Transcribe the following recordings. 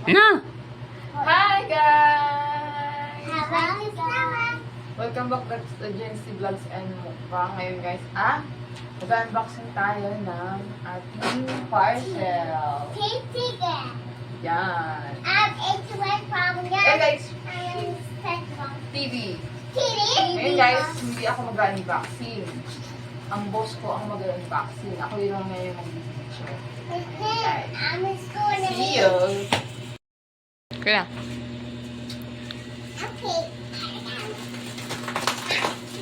Na! Hi guys! Welcome back to GNC Vlogs and Mukbang. Ngayon guys, mag-unboxing tayo ng ating parcel. Yan. Hey guys, TV. Ngayon guys, hindi ako mag-unboxing. Ang boss ko ang mag-unboxing. Ako yun lang ngayon mag-picture. See you! Kaya.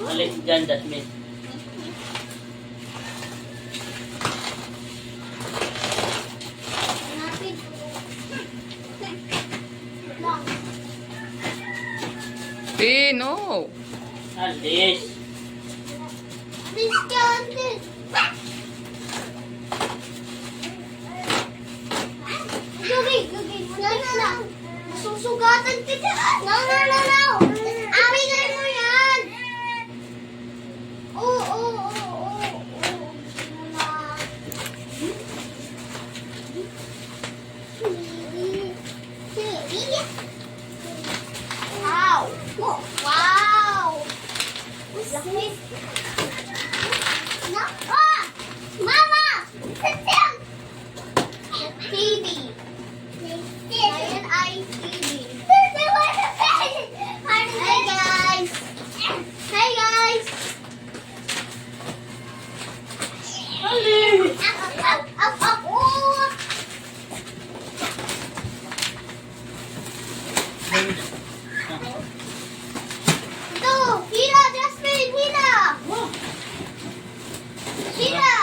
Alis dyan, Dasmit. No! Alis. Susugatan kita. No. Awigan mo yan. Oo. Wow. No. Mama. Sit down. TV. Ayan ay TV. Hey guys! Up. Ito! Hila! Jasmine! Hila! Hila!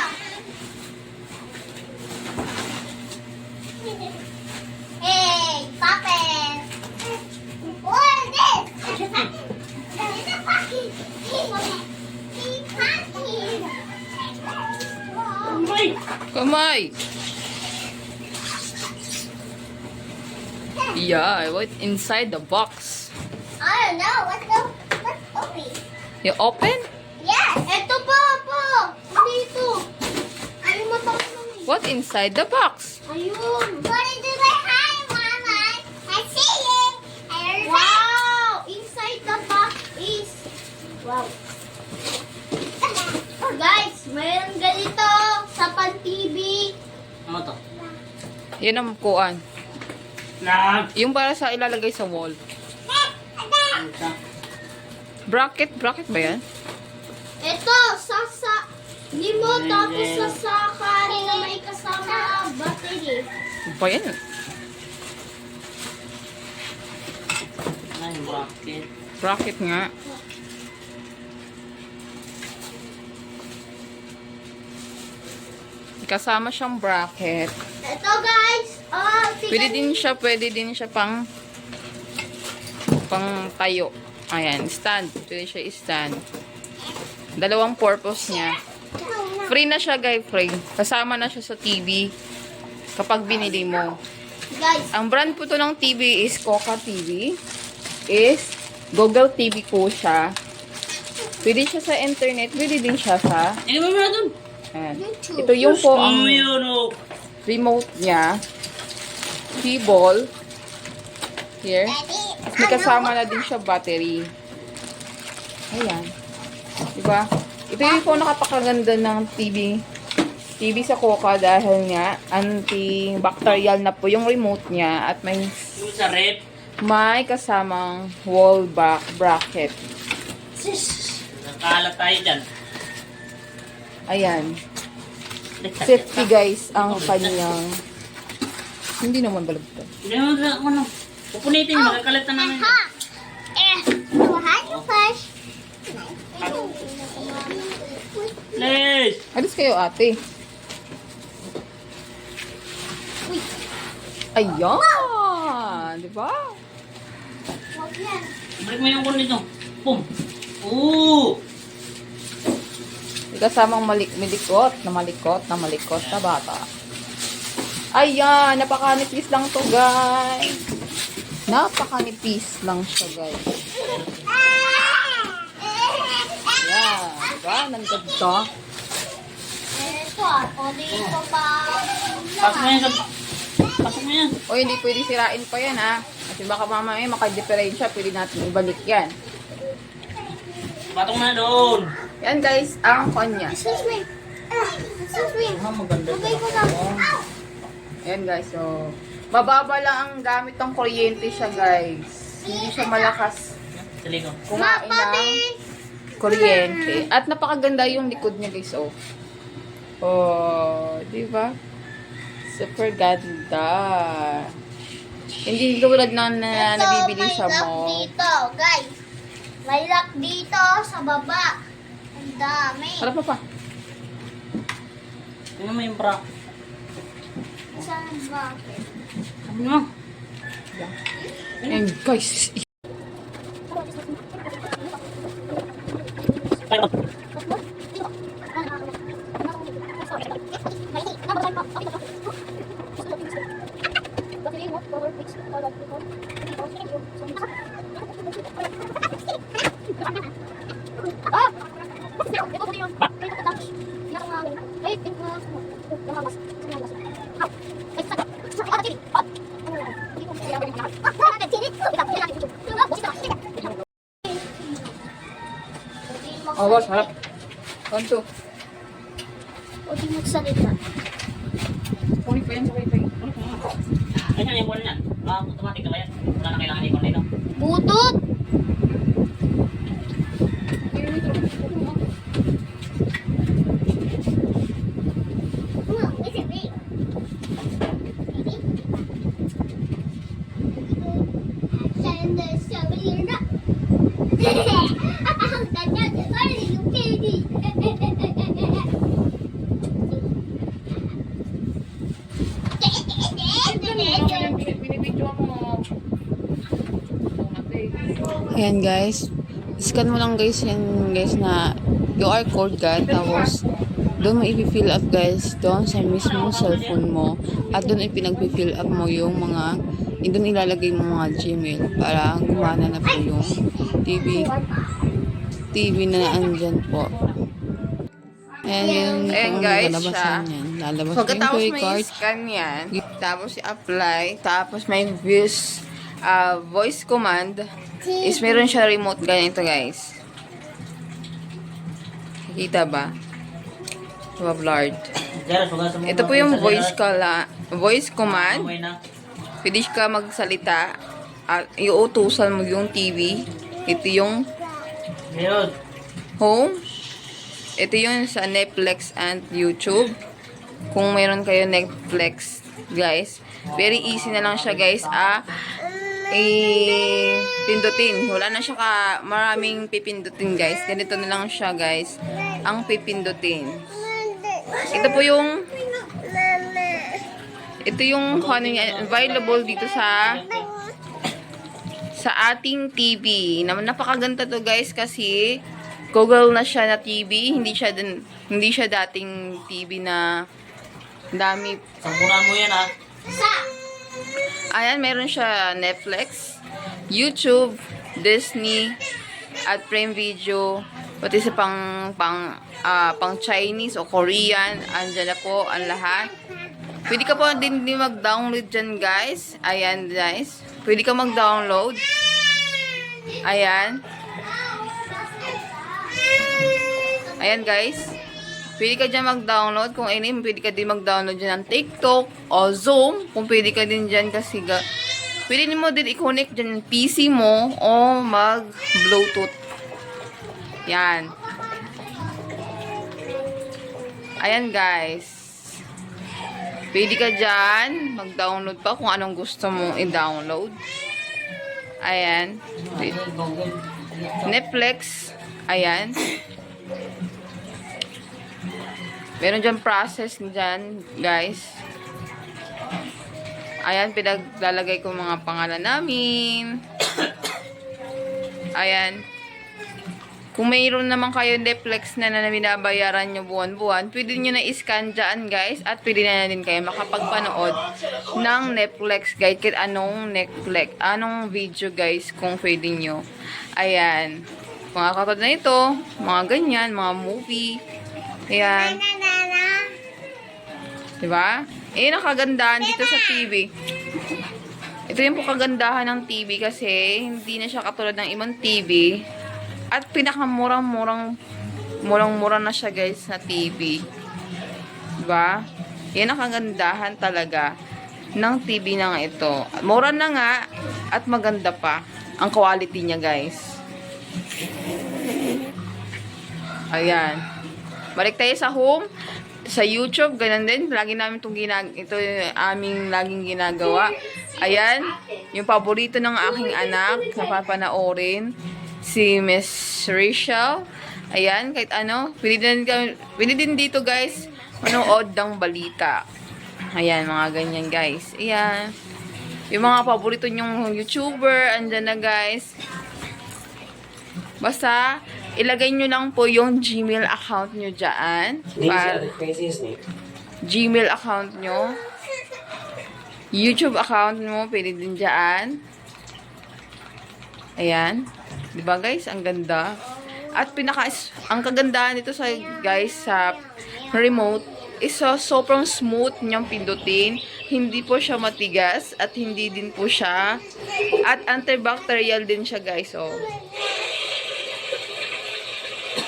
Hey! Puppet! What is this? It's a puppy! Kamay! Yeah, what's inside the box? I don't know. Let's open. You open? Yes. Ito po. Dito. Ayun mo pa What's inside the box? Ayun. Going to say hi, Mama. I see you. Wow. Inside the box is... Wow. Guys, mayroon ganito sa pan-TV. Ano to? Yan ang kuan. Na! Yung para sa ilalagay sa wall. Bracket ba yan? Ito, sa remote tapos sa kari na may kasama battery. Ano ba yan? Ay, bakit? Bracket nga. Kasama siyang bracket. Ito guys, Pwede din siya pang tayo. Ayan, stand. Pwede siya i-stand. Dalawang purpose niya. Free na siya, guys, free. Kasama na siya sa TV kapag binili mo. Guys, Ang brand po to ng TV is Coca TV. Is Google TV po siya. Pwede siya sa internet. Pwede din siya sa... Ano mo na dun? Ayan. YouTube. Ito yung po ang yun, oh. remote niya. Cable. Here. Tapos may kasama na din siya battery. Ayan. Diba? Ito yung po nakapakaganda ng TV. TV sa Coca dahil nga antibacterial na po yung remote niya at may Yung sa rep. kasamang wall bracket. Nakala tayo dyan. Ayan. Safety guys ang kanyang hindi naman balagtad. Hindi mo na, ano. Pupunitin, makakalat na namin. Hi, Flash. Please! Alis kayo ate. Ayan! Diba? Wag yan. Break mo yung kon nito. Pum! Oo! May kasamang malikot na bata. Ayan! Napakanipis lang to guys. Napakanipis lang siya guys. Ayan. Diba? Nandagda. Ito, o dito pa. Pas mo yan sa... Pasok mo yan. O, hindi pwede sirain pa yan, ha? Kasi baka mamaya makadiferensya, pwede natin ibalik yan. Patong na doon. Yan, guys, ang kanya. Excuse me. Excuse me. Ah, maganda. Lagay ko lang. Ow! Ayan, guys, so, mababa lang ang gamit ng kuryente siya, guys. Hindi siya malakas Dali ko. kumain ng kuryente. At napakaganda yung likod niya, guys, oh. Oh, di ba? Super ganda. Hindi tulad na nabibili sa May lock mall. dito, guys. May lock dito sa baba. Ang dami. Harap pa pa. Tingnan mo yung bra. Saan bakit? Sabi mo. And guys, Tayo. oh, boss, harap. 1, 2. O di magsalita. Kunin pa yan sa wifi. Ayan yung wall niyan. Automatic na ba yan? Wala na kailangan i-connect ito. Butut! Is it me? Send the souvenir up. Binibidyo mo. Ayan guys, scan mo lang guys yan guys na QR code ka, tapos doon mo i-fill up guys doon sa mismong cellphone mo, at doon ipinag-fill up mo yung mga, doon ilalagay mo mga Gmail para gumana na po yung TV na andyan po. Ayan, Ayan, kung guys, lalabasan siya. yan. Lalabas So, mo yung katapos QR may card. scan yan, tapos i-apply, tapos may voice command, is meron siya remote ganito, guys. Kita ba? Diba, blurred? Jared, hugasan mo. Ito po yung voice command. Okay na. Pwede ka magsalita at iuutusan mo yung TV. Ito yung Meron. home. Ito yung sa Netflix and YouTube. Kung meron kayo Netflix, guys, very easy na lang siya, guys. Pindutin. Wala na siya maraming pipindutin, guys. Ganito na lang siya, guys. Ang pipindutin. Ito po yung ano niya, available dito sa ating TV. Napakaganda to, guys, kasi Google na siya na TV, hindi siya dating TV na dami. Sampunan mo yan ha. Ayan, meron siya Netflix, YouTube, Disney, at Prime Video, pati sa pang Chinese o Korean, andyan na po ang lahat. Pwede ka po din mag-download dyan, guys. Ayan, guys. Pwede ka mag-download. Ayan. Ayan, guys. Pwede ka dyan mag-download. Kung ano, pwede ka din mag-download dyan ng TikTok o Zoom. Kung pwede ka din dyan kasi pwede mo din i-connect dyan yung PC mo o mag-Bluetooth. Yan. Ayan, guys. Pwede ka dyan mag-download pa kung anong gusto mong i-download. Ayan. Netflix. Ayan. Meron dyan process dyan, guys. Ayan, pinaglalagay ko mga pangalan namin. Ayan. Kung mayroon naman kayo Netflix na binabayaran nyo buwan-buwan, pwede nyo na i-scan dyan, guys. At pwede na din kayo makapagpanood ng Netflix, guys. Kahit anong Netflix, anong video, guys, kung pwede nyo. Ayan. Mga katod na ito, mga ganyan, mga movie. Ayan. Diba? ang kagandahan dito sa TV. Ito yung po kagandahan ng TV kasi hindi na siya katulad ng ibang TV. At murang-mura na siya guys na TV. Diba? Yan ang kagandahan talaga ng TV na ito. Mura na nga at maganda pa ang quality niya guys. Ayan. Balik tayo sa home. Sa YouTube, ganun din. Lagi namin ito yung aming laging ginagawa. Ayan. Yung paborito ng aking anak na papanoorin. Si Miss Rachel. Ayan. Kahit ano. Pwede din dito guys. Manood ng balita. Ayan. Mga ganyan guys. Ayan. Yung mga paborito nyong YouTuber. Andyan na guys. Basta, ilagay nyo lang po yung Gmail account nyo dyan. Gmail account nyo. YouTube account mo, pwede din dyan. Ayan. Diba guys? Ang ganda. At ang kagandahan nito sa guys sa remote is sobrang smooth niyang pindutin. Hindi po siya matigas at hindi din po siya at antibacterial din siya guys. Oh.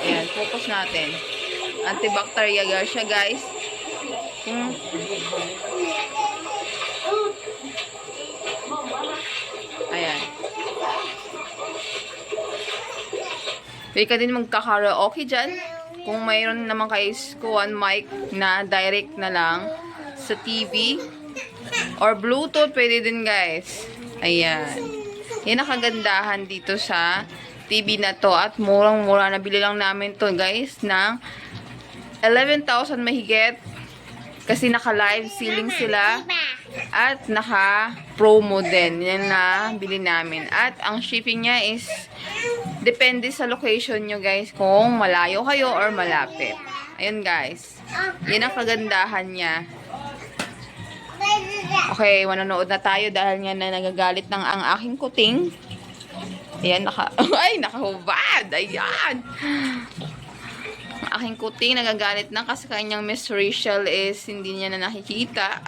Ayan, focus natin. Antibacterial siya, guys. Ayan. Pwede ka din magkaka-karaoke dyan. Kung mayroon naman kayo one mic na direct na lang sa TV. Or Bluetooth, pwede din, guys. Ayan. Yan ang kagandahan dito sa TV na to at murang-mura. Nabili lang namin to guys ng 11,000 mahigit kasi naka-live ceiling sila at naka-promo din. Yan na bili namin. At ang shipping niya is depende sa location nyo guys kung malayo kayo or malapit. Ayun guys. Yan ang kagandahan niya. Okay, manonood na tayo dahil nga na nagagalit ng ang aking kuting. Ayan, nakahubad. Ayan. Ang aking kuting nagagalit na kasi kanyang Miss Rachel is hindi niya na nakikita.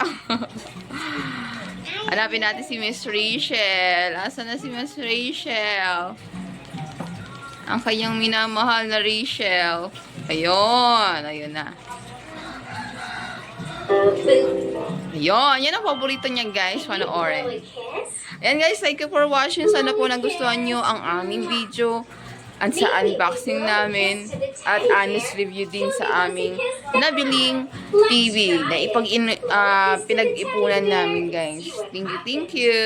Hanapin natin si Miss Rachel. Asan na si Miss Rachel? Ang kanyang minamahal na Rachel. Ayun. Ayun na. Ayun. Yan ang paborito niya guys. Panoorin. Ayan guys, thank you for watching. Sana po nagustuhan nyo ang aming video at sa unboxing namin at honest review din sa aming nabiling TV na pinag-ipunan namin guys. Thank you, thank you.